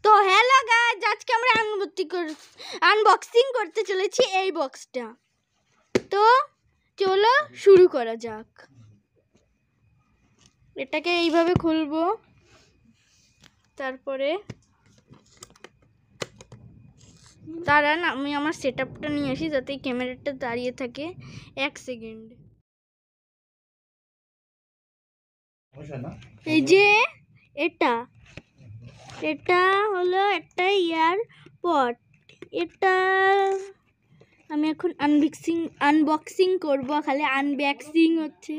তো hello guys, আজকে আমরা আনবক্সিং করতে চলেছি এই বক্সটা। তো চলো শুরু করা যাক। এটাকে এইভাবে খুলবো, তারপরে দাঁড়ান আমি আমার সেটআপটা নিয়ে আসি যাতে ক্যামেরাটা দাঁড়িয়ে থাকে। 1 সেকেন্ড। এই যে এটা হলো একটা ইয়ারপড। এটা আমি এখন আনবক্সিং করব, খালি আনবক্সিং হচ্ছে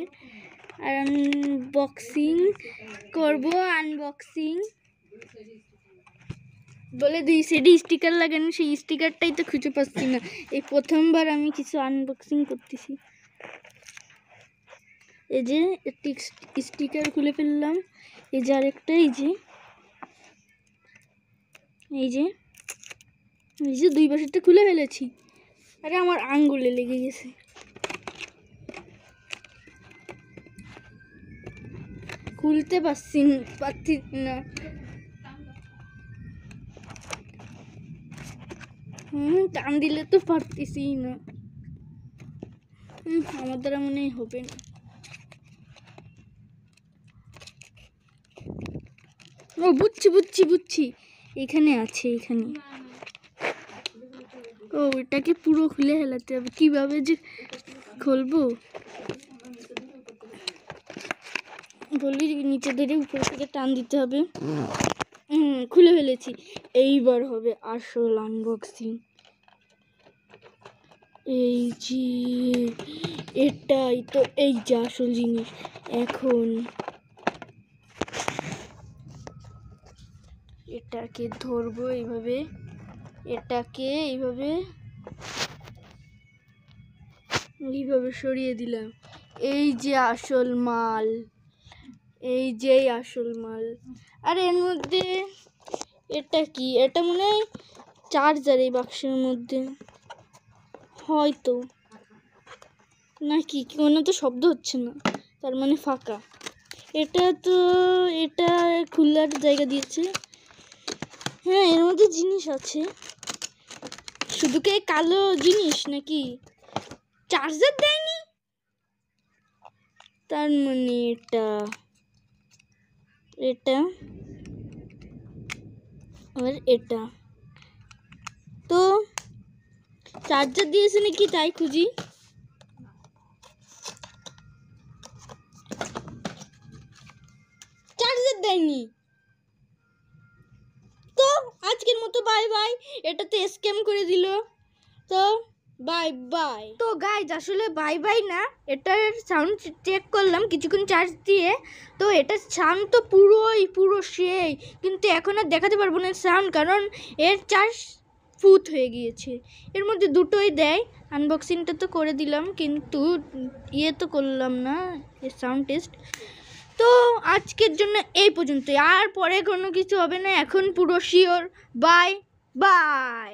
আর আনবক্সিং করব। আনবক্সিং বলে দুই সাইডে স্টিকার লাগানো, সেই স্টিকারটাই তো খুঁজে পাচ্ছি না। এই প্রথমবার আমি কিছু আনবক্সিং করতেছি। এই যে একটি স্টিকার খুলে ফেললাম। এই যে আরেকটা, এই যে দুই পাশেরটা খুলে ফেলেছি। আরে আমার আঙ্গুলে লেগে গেছে। খুলতে পারছি না। টান দিলে তো পারতেছি না। আমার দ্বারা মনে হবে না। ও বুঝছি এখানে আছে, এখানে। ও এটাকে পুরো খুলে ফেলাতে হবে। কিভাবে যে খুলবো বলি, নিচে ধরে উপর থেকে টান দিতে হবে। খুলে ফেলেছি। এইবার হবে আসল আনবক্সিং। এই যে এটাই তো, এই যে আসল জিনিস। এখন এটাকে ধরবো এইভাবে, এটাকে এইভাবে সরিয়ে দিলাম। এই যে আসল মাল, আর এর মধ্যে এটা কি? এটা মনে হয় চার্জার। এই বাক্সের মধ্যে হয়তো নাকি, কোনো তো শব্দ হচ্ছে না, তার মানে ফাঁকা। এটা খোলার জায়গা দিয়েছে। হ্যাঁ, এর মধ্যে জিনিস আছে। শুধু কি কালো জিনিস নাকি? চার্জার দেয়নি, তার মানে এটা আর এটা তো চার্জার দিয়েছে নাকি তাই খুঁজি। চার্জার দেয়নি তো আজকের মতো বাই বাই। এটা তো স্ক্যাম করে দিল। তো বাই বাই। তো গাইজ আসলে বাই বাই না, এটার সাউন্ড চেক করলাম কিছুক্ষণ চার্জ দিয়ে। তো এটার সাউন্ড তো পুরো সেই, কিন্তু এখন আর দেখাতে পারবো না সাউন্ড, কারণ এর চার্জ ফুট হয়ে গিয়েছে। এর মধ্যে দুটোই দেয়। আনবক্সিংটা তো করে দিলাম, কিন্তু তো করলাম না এর সাউন্ড টেস্ট। তো আজকের জন্য এই পর্যন্তই, আর পরে কোনো কিছু হবে না। এখন পুরো শিওর বাই বাই।